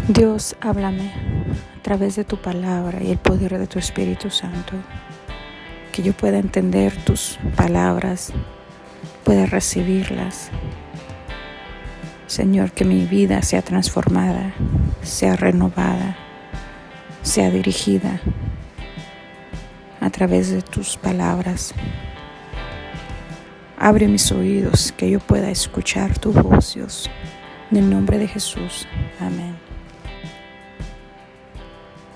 Dios, háblame a través de tu palabra y el poder de tu Espíritu Santo, que yo pueda entender tus palabras, pueda recibirlas. Señor, que mi vida sea transformada, sea renovada, sea dirigida a través de tus palabras. Abre mis oídos, que yo pueda escuchar tu voz, Dios. En el nombre de Jesús. Amén.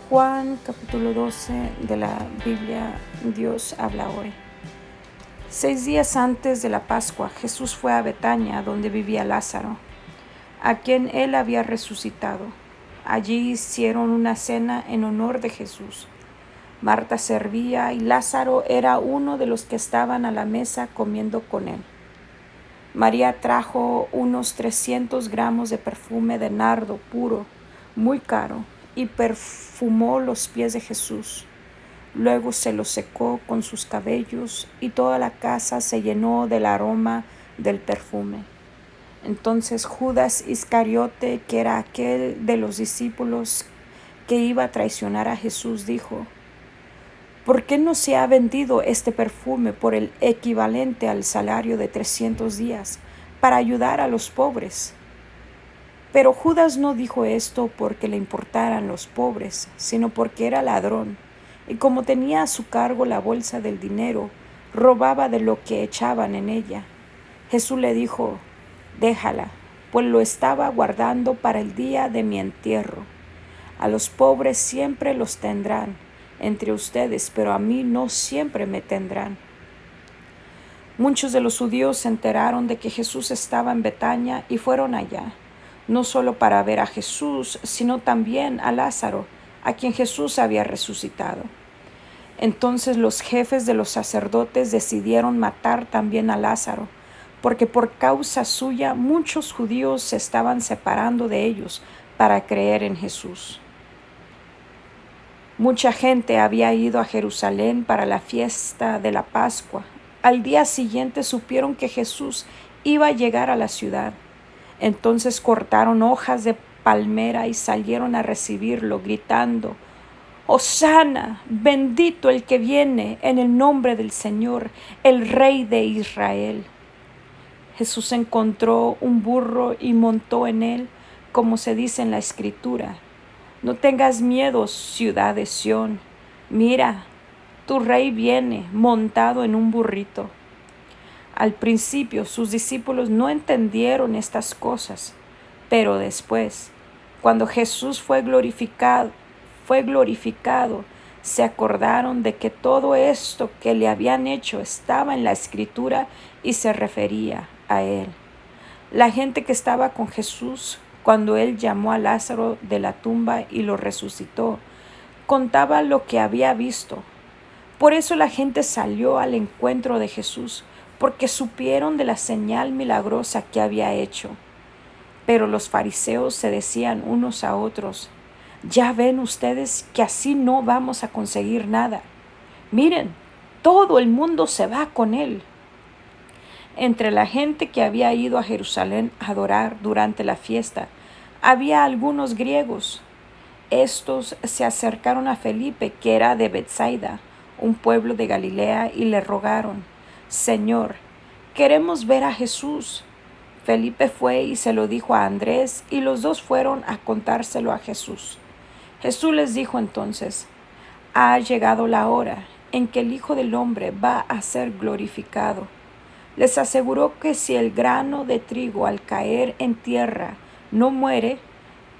Juan capítulo 12 de la Biblia, Dios habla hoy. 6 días antes de la Pascua, Jesús fue a Betania, donde vivía Lázaro, a quien él había resucitado. Allí hicieron una cena en honor de Jesús. Marta servía y Lázaro era uno de los que estaban a la mesa comiendo con él. María trajo unos 300 gramos de perfume de nardo puro, muy caro, y perfumó los pies de Jesús. Luego se los secó con sus cabellos y toda la casa se llenó del aroma del perfume. Entonces Judas Iscariote, que era aquel de los discípulos que iba a traicionar a Jesús, dijo: ¿por qué no se ha vendido este perfume por el equivalente al salario de 300 días para ayudar a los pobres? Pero Judas no dijo esto porque le importaran los pobres, sino porque era ladrón, y como tenía a su cargo la bolsa del dinero, robaba de lo que echaban en ella. Jesús le dijo: déjala, pues lo estaba guardando para el día de mi entierro. A los pobres siempre los tendrán entre ustedes, pero a mí no siempre me tendrán. Muchos de los judíos se enteraron de que Jesús estaba en Betania y fueron allá, no solo para ver a Jesús, sino también a Lázaro, a quien Jesús había resucitado. Entonces los jefes de los sacerdotes decidieron matar también a Lázaro, porque por causa suya muchos judíos se estaban separando de ellos para creer en Jesús. Mucha gente había ido a Jerusalén para la fiesta de la Pascua. Al día siguiente supieron que Jesús iba a llegar a la ciudad. Entonces cortaron hojas de palmera y salieron a recibirlo, gritando: ¡Hosana! Bendito el que viene en el nombre del Señor, el Rey de Israel. Jesús encontró un burro y montó en él, como se dice en la Escritura: no tengas miedo, ciudad de Sión. Mira, tu rey viene montado en un burrito. Al principio sus discípulos no entendieron estas cosas, pero después, cuando Jesús fue glorificado, se acordaron de que todo esto que le habían hecho estaba en la Escritura y se refería a él. La gente que estaba con Jesús cuando él llamó a Lázaro de la tumba y lo resucitó, contaba lo que había visto. Por eso la gente salió al encuentro de Jesús, porque supieron de la señal milagrosa que había hecho. Pero los fariseos se decían unos a otros: ya ven ustedes que así no vamos a conseguir nada. Miren, todo el mundo se va con él. Entre la gente que había ido a Jerusalén a adorar durante la fiesta, había algunos griegos. Estos se acercaron a Felipe, que era de Betsaida, un pueblo de Galilea, y le rogaron: Señor, queremos ver a Jesús. Felipe fue y se lo dijo a Andrés, y los dos fueron a contárselo a Jesús. Jesús les dijo entonces: ha llegado la hora en que el Hijo del Hombre va a ser glorificado. Les aseguró que si el grano de trigo al caer en tierra no muere,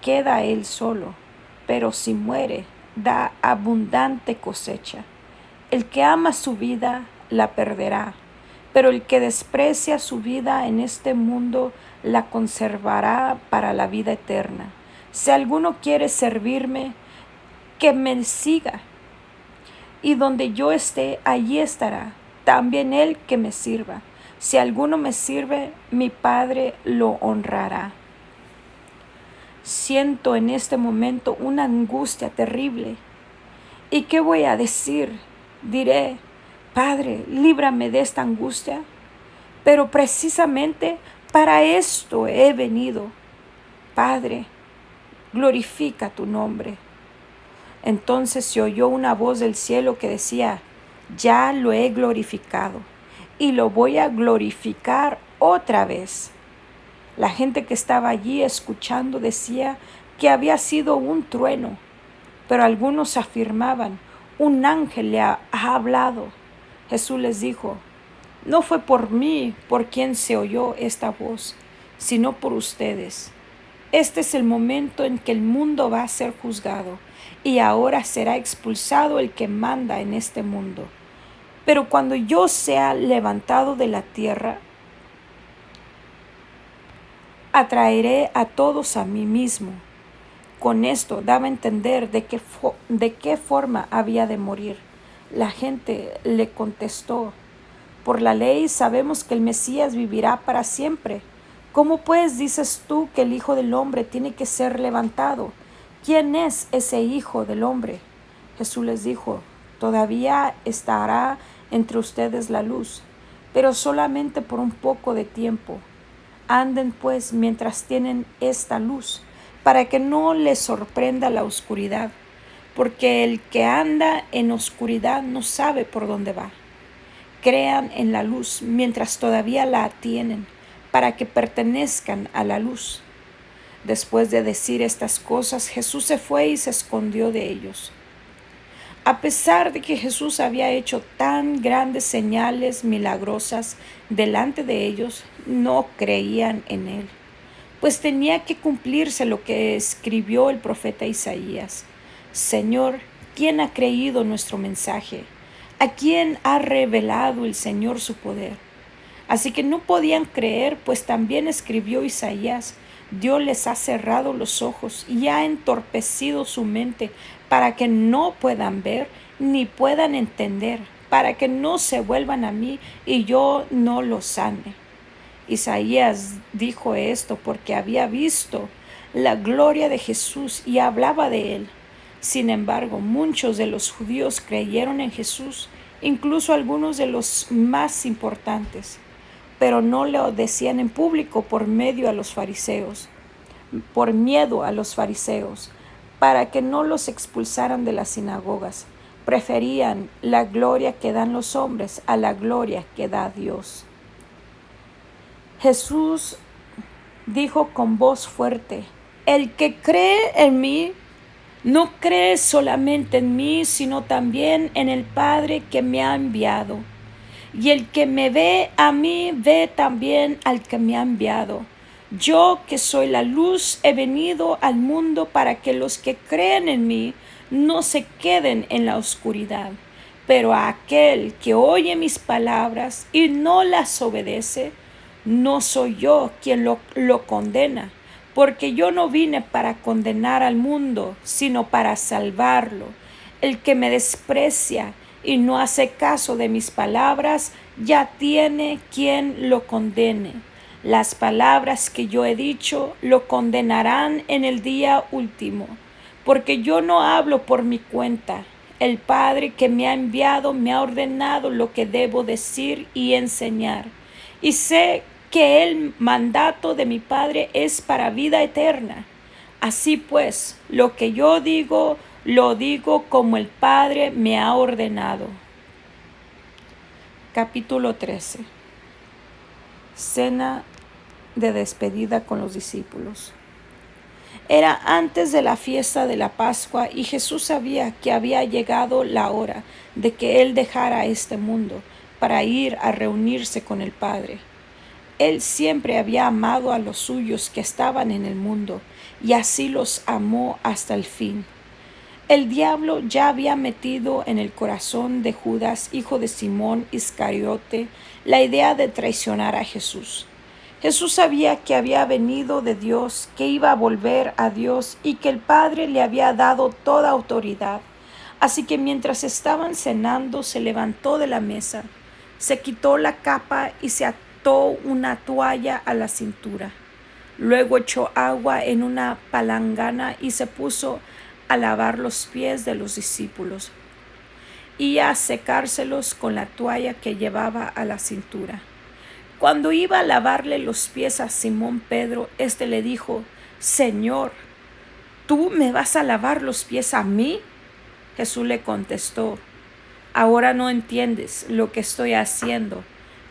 queda él solo, pero si muere, da abundante cosecha. El que ama su vida la perderá, pero el que desprecia su vida en este mundo la conservará para la vida eterna. Si alguno quiere servirme, que me siga, y donde yo esté, allí estará también él que me sirva. Si alguno me sirve, mi Padre lo honrará. Siento en este momento una angustia terrible. ¿Y qué voy a decir? Diré: Padre, líbrame de esta angustia. Pero precisamente para esto he venido. Padre, glorifica tu nombre. Entonces se oyó una voz del cielo que decía: ya lo he glorificado y lo voy a glorificar otra vez. La gente que estaba allí escuchando decía que había sido un trueno, pero algunos afirmaban: un ángel le ha hablado. Jesús les dijo: no fue por mí por quien se oyó esta voz, sino por ustedes. Este es el momento en que el mundo va a ser juzgado, y ahora será expulsado el que manda en este mundo. Pero cuando yo sea levantado de la tierra, atraeré a todos a mí mismo. Con esto daba a entender de qué forma había de morir. La gente le contestó: por la ley sabemos que el Mesías vivirá para siempre. ¿Cómo pues dices tú que el Hijo del Hombre tiene que ser levantado? ¿Quién es ese Hijo del Hombre? Jesús les dijo: todavía estará entre ustedes la luz, pero solamente por un poco de tiempo. Anden pues mientras tienen esta luz, para que no les sorprenda la oscuridad, porque el que anda en oscuridad no sabe por dónde va. Crean en la luz mientras todavía la tienen, para que pertenezcan a la luz. Después de decir estas cosas, Jesús se fue y se escondió de ellos. A pesar de que Jesús había hecho tan grandes señales milagrosas delante de ellos, no creían en él, pues tenía que cumplirse lo que escribió el profeta Isaías: Señor, ¿quién ha creído nuestro mensaje? ¿A quién ha revelado el Señor su poder? Así que no podían creer, pues también escribió Isaías: Dios les ha cerrado los ojos y ha entorpecido su mente para que no puedan ver ni puedan entender, para que no se vuelvan a mí y yo no los sane. Isaías dijo esto porque había visto la gloria de Jesús y hablaba de él. Sin embargo, muchos de los judíos creyeron en Jesús, incluso algunos de los más importantes, pero no lo decían en público por miedo a los fariseos, para que no los expulsaran de las sinagogas. Preferían la gloria que dan los hombres a la gloria que da Dios. Jesús dijo con voz fuerte: el que cree en mí, no cree solamente en mí, sino también en el Padre que me ha enviado. Y el que me ve a mí, ve también al que me ha enviado. Yo, que soy la luz, he venido al mundo para que los que creen en mí no se queden en la oscuridad. Pero a aquel que oye mis palabras y no las obedece, no soy yo quien lo condena, porque yo no vine para condenar al mundo, sino para salvarlo. El que me desprecia y no hace caso de mis palabras, ya tiene quien lo condene. Las palabras que yo he dicho lo condenarán en el día último, porque yo no hablo por mi cuenta. El Padre que me ha enviado me ha ordenado lo que debo decir y enseñar. Y sé que el mandato de mi Padre es para vida eterna. Así pues, lo que yo digo, lo digo como el Padre me ha ordenado. Capítulo 13. Cena de despedida con los discípulos. Era antes de la fiesta de la Pascua y Jesús sabía que había llegado la hora de que Él dejara este mundo para ir a reunirse con el Padre. Él siempre había amado a los suyos que estaban en el mundo y así los amó hasta el fin. El diablo ya había metido en el corazón de Judas, hijo de Simón Iscariote, la idea de traicionar a Jesús. Jesús sabía que había venido de Dios, que iba a volver a Dios y que el Padre le había dado toda autoridad. Así que mientras estaban cenando, se levantó de la mesa, se quitó la capa y se ató una toalla a la cintura. Luego echó agua en una palangana y se puso a lavar los pies de los discípulos y a secárselos con la toalla que llevaba a la cintura. Cuando iba a lavarle los pies a Simón Pedro, éste le dijo: Señor, ¿tú me vas a lavar los pies a mí? Jesús le contestó, ahora no entiendes lo que estoy haciendo,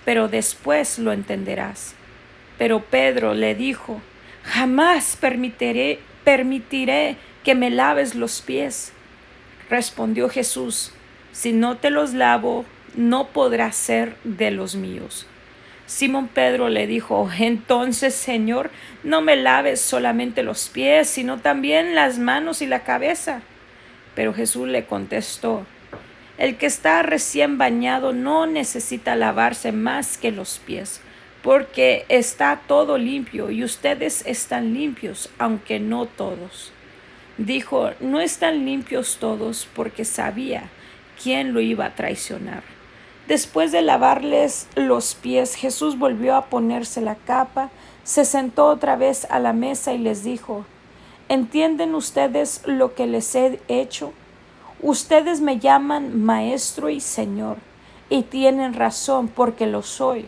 pero después lo entenderás. Pero Pedro le dijo, jamás permitiré que me laves los pies. Respondió Jesús, si no te los lavo, no podrás ser de los míos. Simón Pedro le dijo, entonces, Señor, no me laves solamente los pies, sino también las manos y la cabeza. Pero Jesús le contestó, el que está recién bañado no necesita lavarse más que los pies, porque está todo limpio y ustedes están limpios, aunque no todos. Dijo, no están limpios todos, porque sabía quién lo iba a traicionar. Después de lavarles los pies, Jesús volvió a ponerse la capa, se sentó otra vez a la mesa y les dijo, ¿entienden ustedes lo que les he hecho? Ustedes me llaman Maestro y Señor, y tienen razón porque lo soy.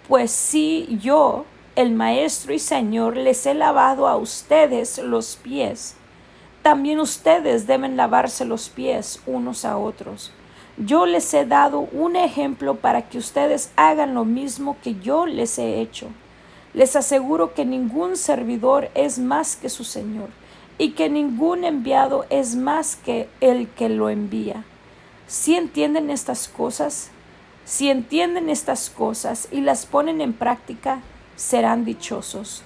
Pues si yo, el Maestro y Señor, les he lavado a ustedes los pies, también ustedes deben lavarse los pies unos a otros. Yo les he dado un ejemplo para que ustedes hagan lo mismo que yo les he hecho. Les aseguro que ningún servidor es más que su Señor, y que ningún enviado es más que el que lo envía. ¿Sí entienden estas cosas? Si entienden estas cosas y las ponen en práctica, serán dichosos.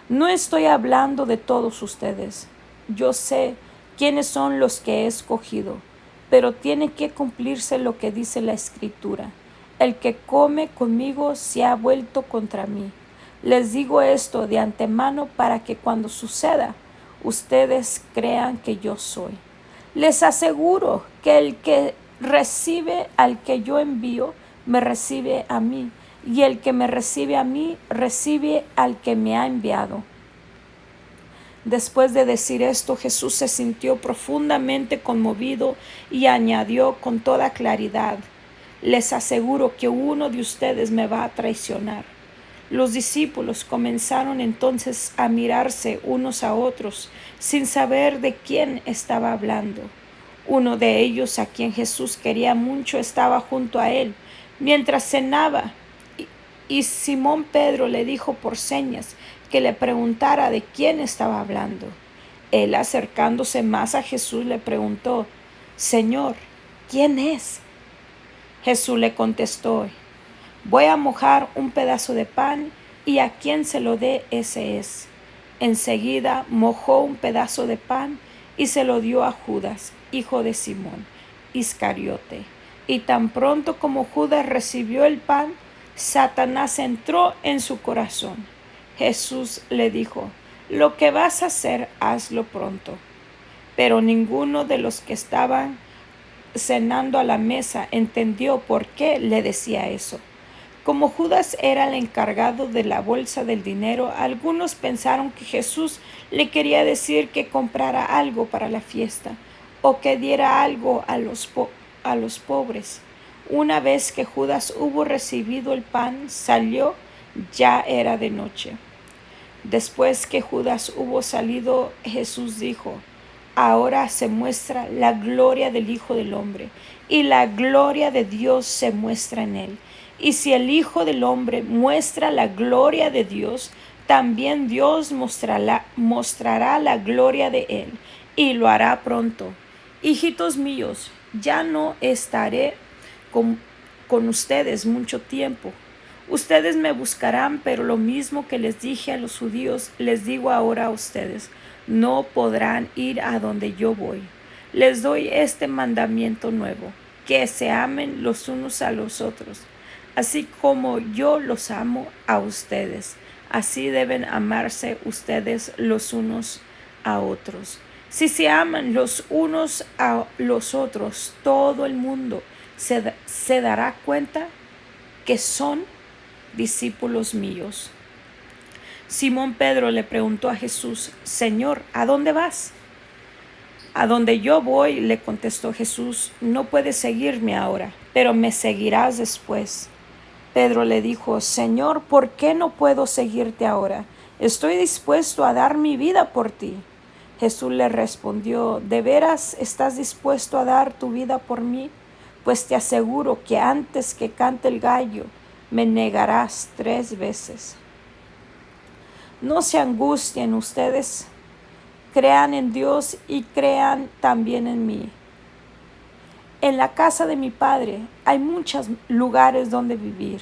No estoy hablando de todos ustedes. Yo sé quiénes son los que he escogido, pero tiene que cumplirse lo que dice la Escritura. El que come conmigo se ha vuelto contra mí. Les digo esto de antemano para que cuando suceda, ustedes crean que yo soy. Les aseguro que el que recibe al que yo envío, me recibe a mí, y el que me recibe a mí, recibe al que me ha enviado. Después de decir esto, Jesús se sintió profundamente conmovido y añadió con toda claridad, les aseguro que uno de ustedes me va a traicionar. Los discípulos comenzaron entonces a mirarse unos a otros sin saber de quién estaba hablando. Uno de ellos, a quien Jesús quería mucho, estaba junto a él mientras cenaba, y Simón Pedro le dijo por señas que le preguntara de quién estaba hablando. Él, acercándose más a Jesús, le preguntó, Señor, ¿quién es? Jesús le contestó, voy a mojar un pedazo de pan y a quien se lo dé ese es. Enseguida mojó un pedazo de pan y se lo dio a Judas, hijo de Simón Iscariote. Y tan pronto como Judas recibió el pan, Satanás entró en su corazón. Jesús le dijo, lo que vas a hacer, hazlo pronto. Pero ninguno de los que estaban cenando a la mesa entendió por qué le decía eso. Como Judas era el encargado de la bolsa del dinero, algunos pensaron que Jesús le quería decir que comprara algo para la fiesta o que diera algo a los pobres. Una vez que Judas hubo recibido el pan, salió, ya era de noche. Después que Judas hubo salido, Jesús dijo, ahora se muestra la gloria del Hijo del Hombre, y la gloria de Dios se muestra en él. Y si el Hijo del Hombre muestra la gloria de Dios, también Dios mostrará la gloria de él, y lo hará pronto. Hijitos míos, ya no estaré con ustedes mucho tiempo. Ustedes me buscarán, pero lo mismo que les dije a los judíos, les digo ahora a ustedes, no podrán ir a donde yo voy. Les doy este mandamiento nuevo, que se amen los unos a los otros. Así como yo los amo a ustedes, así deben amarse ustedes los unos a otros. Si se aman los unos a los otros, todo el mundo se dará cuenta que son discípulos míos. Simón Pedro le preguntó a Jesús, Señor, ¿a dónde vas? A donde yo voy, le contestó Jesús, no puedes seguirme ahora, pero me seguirás después. Pedro le dijo, Señor, ¿por qué no puedo seguirte ahora? Estoy dispuesto a dar mi vida por ti. Jesús le respondió: ¿de veras estás dispuesto a dar tu vida por mí? Pues te aseguro que antes que cante el gallo, me negarás 3 veces. No se angustien ustedes, crean en Dios y crean también en mí. En la casa de mi Padre hay muchos lugares donde vivir.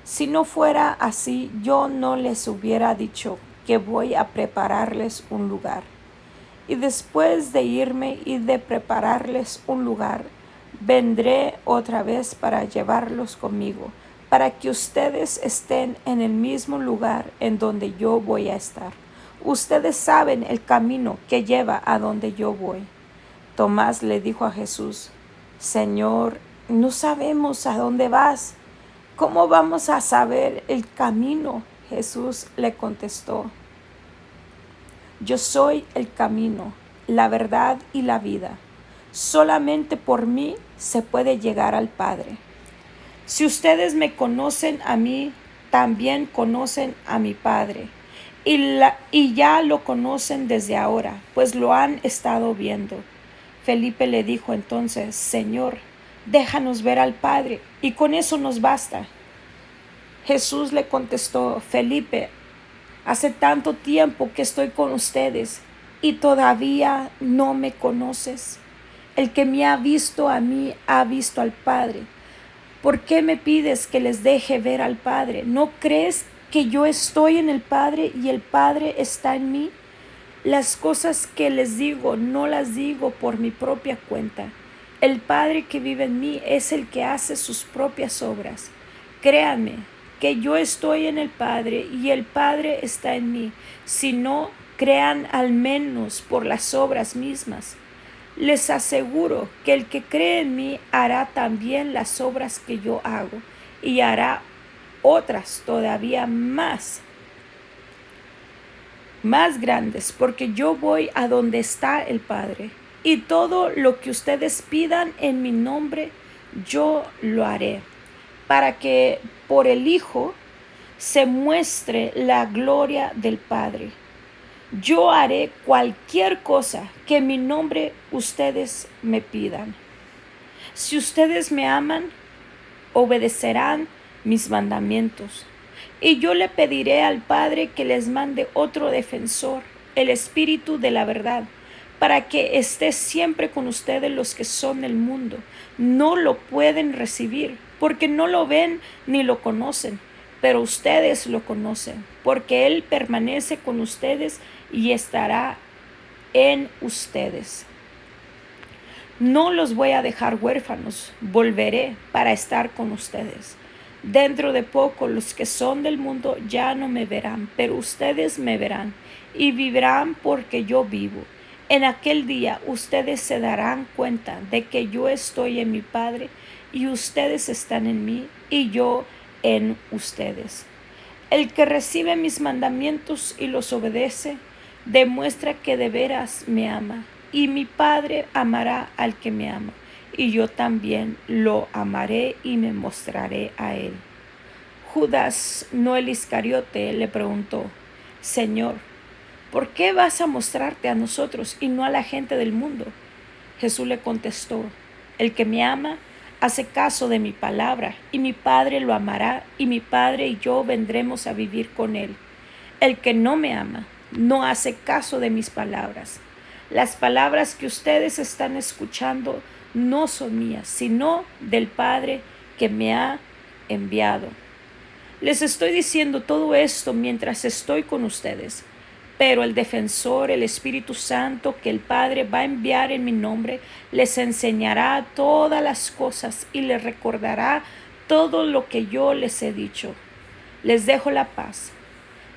Si no fuera así, yo no les hubiera dicho que voy a prepararles un lugar. Y después de irme y de prepararles un lugar, vendré otra vez para llevarlos conmigo, para que ustedes estén en el mismo lugar en donde yo voy a estar. Ustedes saben el camino que lleva a donde yo voy. Tomás le dijo a Jesús: Señor, no sabemos a dónde vas. ¿Cómo vamos a saber el camino? Jesús le contestó: Yo soy el camino, la verdad y la vida. Solamente por mí se puede llegar al Padre. Si ustedes me conocen a mí, también conocen a mi Padre. Y ya lo conocen desde ahora, pues lo han estado viendo. Felipe le dijo entonces: Señor, déjanos ver al Padre, y con eso nos basta. Jesús le contestó: Felipe, hace tanto tiempo que estoy con ustedes y todavía no me conoces. El que me ha visto a mí ha visto al Padre. ¿Por qué me pides que les deje ver al Padre? ¿No crees que yo estoy en el Padre y el Padre está en mí? Las cosas que les digo no las digo por mi propia cuenta. El Padre que vive en mí es el que hace sus propias obras. Créanme que yo estoy en el Padre y el Padre está en mí. Si no, crean al menos por las obras mismas. Les aseguro que el que cree en mí hará también las obras que yo hago y hará otras todavía más grandes, porque yo voy a donde está el Padre. Y todo lo que ustedes pidan en mi nombre, yo lo haré, para que por el Hijo se muestre la gloria del Padre. Yo haré cualquier cosa que en mi nombre ustedes me pidan. Si ustedes me aman, obedecerán mis mandamientos. Y yo le pediré al Padre que les mande otro defensor, el Espíritu de la verdad, para que esté siempre con ustedes. Los que son del mundo no lo pueden recibir, porque no lo ven ni lo conocen, pero ustedes lo conocen, porque Él permanece con ustedes y estará en ustedes. No los voy a dejar huérfanos, volveré para estar con ustedes. Dentro de poco los que son del mundo ya no me verán, pero ustedes me verán y vivirán porque yo vivo. En aquel día ustedes se darán cuenta de que yo estoy en mi Padre y ustedes están en mí y yo en ustedes. El que recibe mis mandamientos y los obedece, demuestra que de veras me ama, y mi Padre amará al que me ama, y yo también lo amaré y me mostraré a él. Judas, no el Iscariote, le preguntó: Señor, ¿por qué vas a mostrarte a nosotros y no a la gente del mundo? Jesús le contestó: El que me ama hace caso de mi palabra, y mi Padre lo amará, y mi Padre y yo vendremos a vivir con él. El que no me ama no hace caso de mis palabras. Las palabras que ustedes están escuchando no son mías, sino del Padre que me ha enviado. Les estoy diciendo todo esto mientras estoy con ustedes, pero el defensor, el Espíritu Santo, que el Padre va a enviar en mi nombre, les enseñará todas las cosas y les recordará todo lo que yo les he dicho. Les dejo la paz.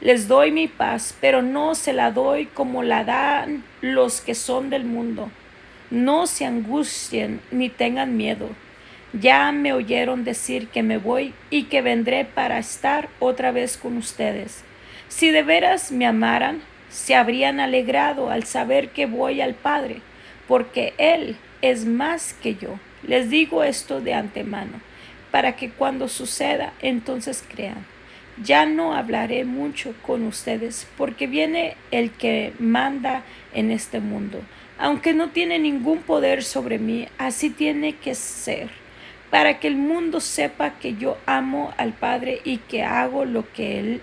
Les doy mi paz, pero no se la doy como la dan los que son del mundo. No se angustien ni tengan miedo. Ya me oyeron decir que me voy y que vendré para estar otra vez con ustedes. Si de veras me amaran, se habrían alegrado al saber que voy al Padre, porque Él es más que yo. Les digo esto de antemano, para que cuando suceda, entonces crean. Ya no hablaré mucho con ustedes, porque viene el que manda en este mundo. Aunque no tiene ningún poder sobre mí, así tiene que ser, para que el mundo sepa que yo amo al Padre y que hago lo que Él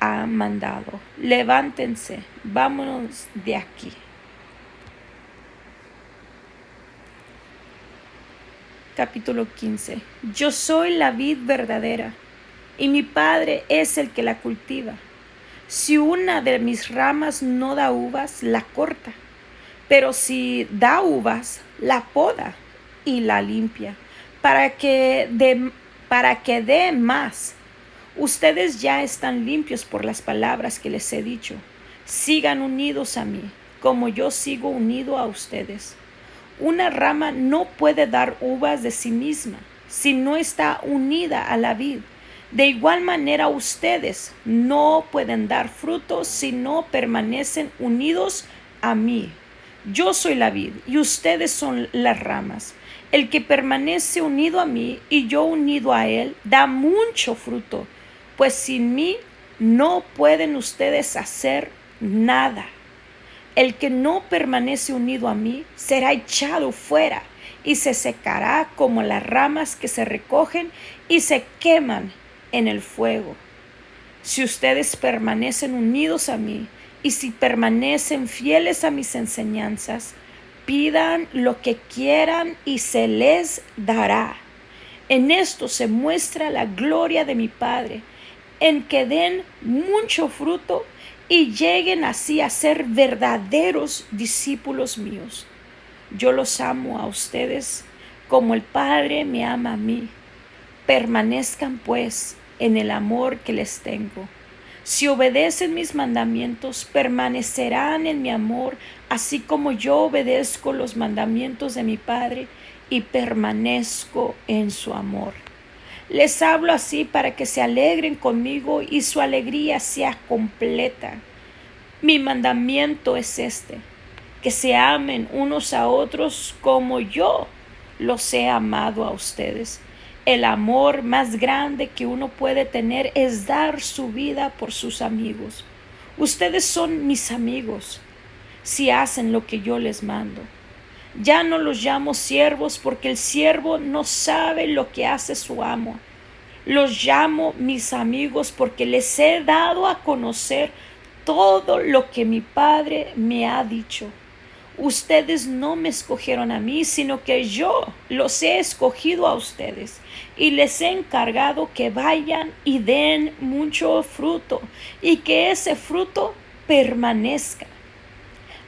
ha mandado. Levántense, vámonos de aquí. Capítulo 15. Yo soy la vid verdadera, y mi Padre es el que la cultiva. Si una de mis ramas no da uvas, la corta, pero si da uvas, la poda y la limpia, para que dé más. Ustedes ya están limpios por las palabras que les he dicho. Sigan unidos a mí, como yo sigo unido a ustedes. Una rama no puede dar uvas de sí misma si no está unida a la vid. De igual manera ustedes no pueden dar frutos si no permanecen unidos a mí. Yo soy la vid y ustedes son las ramas. El que permanece unido a mí y yo unido a él da mucho fruto, pues sin mí no pueden ustedes hacer nada. El que no permanece unido a mí será echado fuera y se secará como las ramas que se recogen y se queman en el fuego. Si ustedes permanecen unidos a mí y si permanecen fieles a mis enseñanzas, pidan lo que quieran y se les dará. En esto se muestra la gloria de mi Padre, en que den mucho fruto y lleguen así a ser verdaderos discípulos míos. Yo los amo a ustedes como el Padre me ama a mí. Permanezcan pues en el amor que les tengo. Si obedecen mis mandamientos, permanecerán en mi amor, así como yo obedezco los mandamientos de mi Padre y permanezco en su amor. Les hablo así para que se alegren conmigo y su alegría sea completa. Mi mandamiento es este, que se amen unos a otros como yo los he amado a ustedes. El amor más grande que uno puede tener es dar su vida por sus amigos. Ustedes son mis amigos si hacen lo que yo les mando. Ya no los llamo siervos porque el siervo no sabe lo que hace su amo. Los llamo mis amigos porque les he dado a conocer todo lo que mi Padre me ha dicho. Ustedes no me escogieron a mí, sino que yo los he escogido a ustedes y les he encargado que vayan y den mucho fruto y que ese fruto permanezca.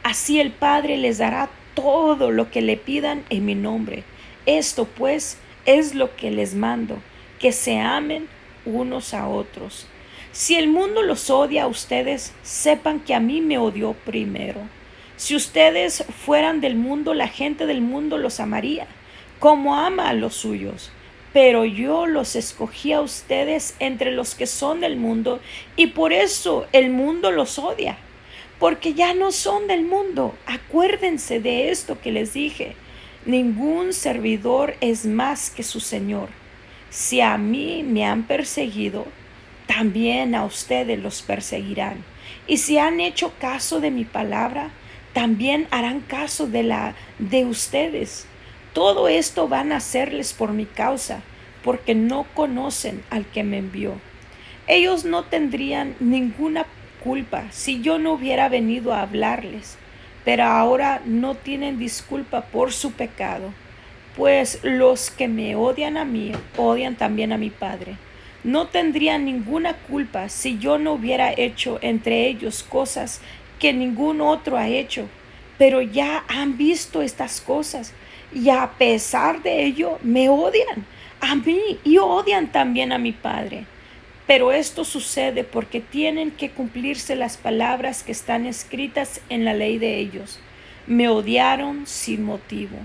Así el Padre les dará todo lo que le pidan en mi nombre. Esto pues es lo que les mando, que se amen unos a otros. Si el mundo los odia a ustedes, sepan que a mí me odió primero. Si ustedes fueran del mundo, la gente del mundo los amaría, como ama a los suyos. Pero yo los escogí a ustedes entre los que son del mundo, y por eso el mundo los odia, porque ya no son del mundo. Acuérdense de esto que les dije. Ningún servidor es más que su Señor. Si a mí me han perseguido, también a ustedes los perseguirán. Y si han hecho caso de mi palabra, también harán caso de ustedes. Todo esto van a hacerles por mi causa, porque no conocen al que me envió. Ellos no tendrían ninguna culpa si yo no hubiera venido a hablarles, pero ahora no tienen disculpa por su pecado, pues los que me odian a mí, odian también a mi Padre. No tendrían ninguna culpa si yo no hubiera hecho entre ellos cosas que ningún otro ha hecho, pero ya han visto estas cosas y a pesar de ello me odian a mí y odian también a mi Padre. Pero esto sucede porque tienen que cumplirse las palabras que están escritas en la ley de ellos. Me odiaron sin motivo.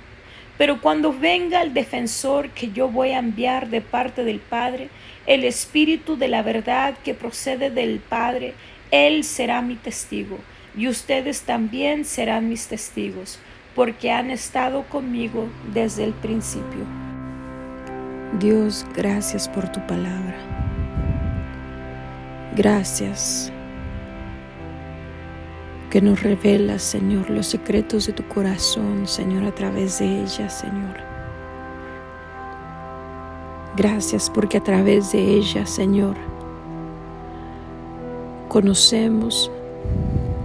Pero cuando venga el defensor que yo voy a enviar de parte del Padre, el Espíritu de la verdad que procede del Padre, Él será mi testigo, y ustedes también serán mis testigos, porque han estado conmigo desde el principio. Dios, gracias por tu palabra. Gracias que nos revelas, Señor, los secretos de tu corazón, Señor, a través de ella, Señor. Gracias porque a través de ella, Señor, conocemos,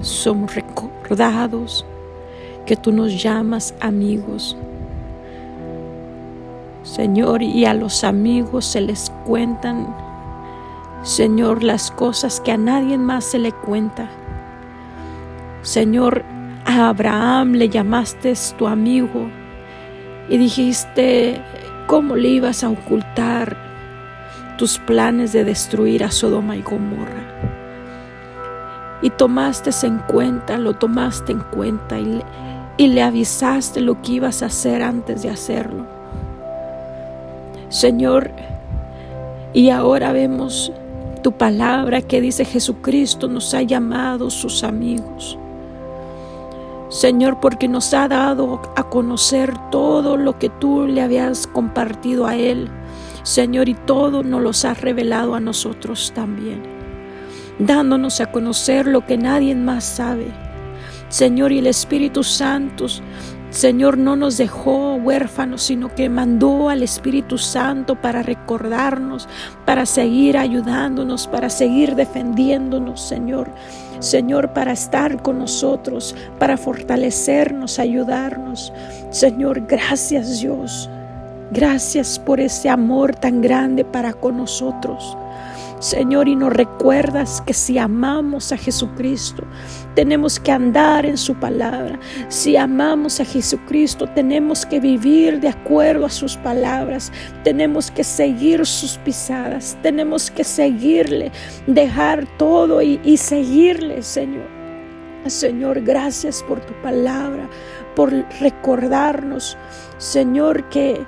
somos recordados que tú nos llamas amigos, Señor, y a los amigos se les cuentan, Señor, las cosas que a nadie más se le cuenta. Señor, a Abraham le llamaste tu amigo y dijiste cómo le ibas a ocultar tus planes de destruir a Sodoma y Gomorra. Y lo tomaste en cuenta y le avisaste lo que ibas a hacer antes de hacerlo. Señor, y ahora vemos tu palabra que dice: Jesucristo nos ha llamado sus amigos. Señor, porque nos ha dado a conocer todo lo que tú le habías compartido a Él, Señor, y todo nos los has revelado a nosotros también, dándonos a conocer lo que nadie más sabe. Señor, y el Espíritu Santo, Señor, no nos dejó huérfanos, sino que mandó al Espíritu Santo para recordarnos, para seguir ayudándonos, para seguir defendiéndonos, Señor. Señor, para estar con nosotros, para fortalecernos, ayudarnos. Señor, gracias, Dios. Gracias por ese amor tan grande para con nosotros. Señor, y nos recuerdas que si amamos a Jesucristo, tenemos que andar en su palabra. Si amamos a Jesucristo, tenemos que vivir de acuerdo a sus palabras. Tenemos que seguir sus pisadas. Tenemos que seguirle, dejar todo y seguirle, Señor. Señor, gracias por tu palabra, por recordarnos, Señor, que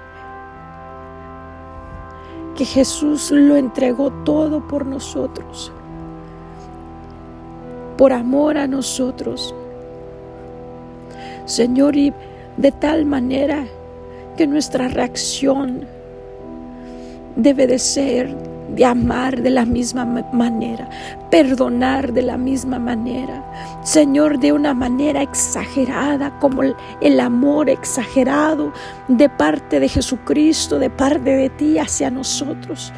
Jesús lo entregó todo por nosotros, por amor a nosotros, Señor, y de tal manera que nuestra reacción debe de ser de amar de la misma manera, perdonar de la misma manera, Señor, de una manera exagerada, como el amor exagerado de parte de Jesucristo, de parte de ti hacia nosotros.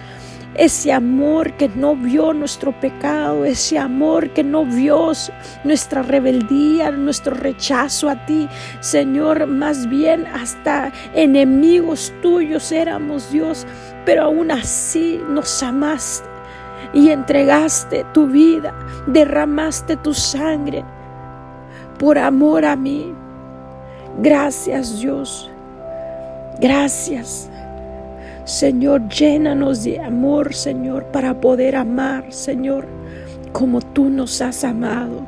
Ese amor que no vio nuestro pecado, ese amor que no vio nuestra rebeldía, nuestro rechazo a ti, Señor, más bien hasta enemigos tuyos éramos, Dios, pero aún así nos amaste y entregaste tu vida, derramaste tu sangre por amor a mí. Gracias, Dios. Gracias. Señor, llénanos de amor, Señor, para poder amar, Señor, como tú nos has amado.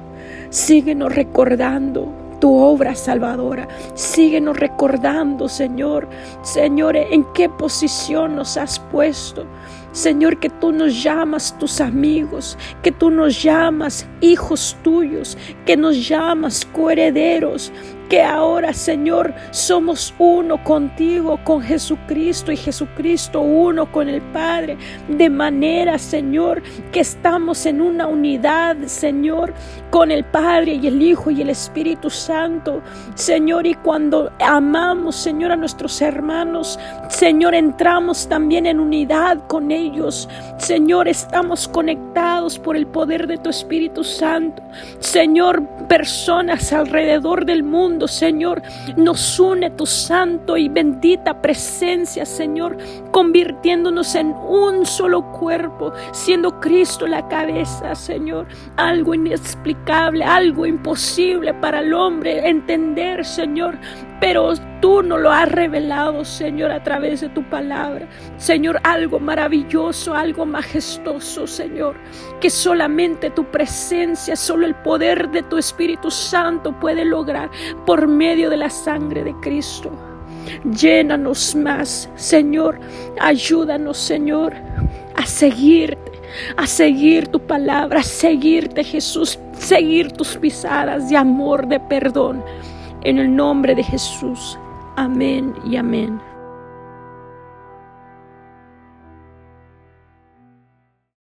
Síguenos recordando tu obra salvadora. Síguenos recordando, Señor, en qué posición nos has puesto. Señor, que tú nos llamas tus amigos, que tú nos llamas hijos tuyos, que nos llamas coherederos, que ahora, Señor, somos uno contigo, con Jesucristo, y Jesucristo uno con el Padre, de manera, Señor, que estamos en una unidad, Señor, con el Padre y el Hijo y el Espíritu Santo, Señor, y cuando amamos, Señor, a nuestros hermanos, Señor, entramos también en unidad con ellos, Señor, estamos conectados por el poder de tu Espíritu Santo, Señor, personas alrededor del mundo, Señor, nos une tu santo y bendita presencia, Señor, convirtiéndonos en un solo cuerpo, siendo Cristo la cabeza, Señor. Algo inexplicable, algo imposible para el hombre entender, Señor, pero tú nos lo has revelado, Señor, a través de tu palabra. Señor, algo maravilloso, algo majestuoso, Señor, que solamente tu presencia, solo el poder de tu Espíritu Santo puede lograr por medio de la sangre de Cristo. Llénanos más, Señor. Ayúdanos, Señor, a seguirte, a seguir tu palabra, a seguirte, Jesús, seguir tus pisadas de amor, de perdón. En el nombre de Jesús. Amén y amén.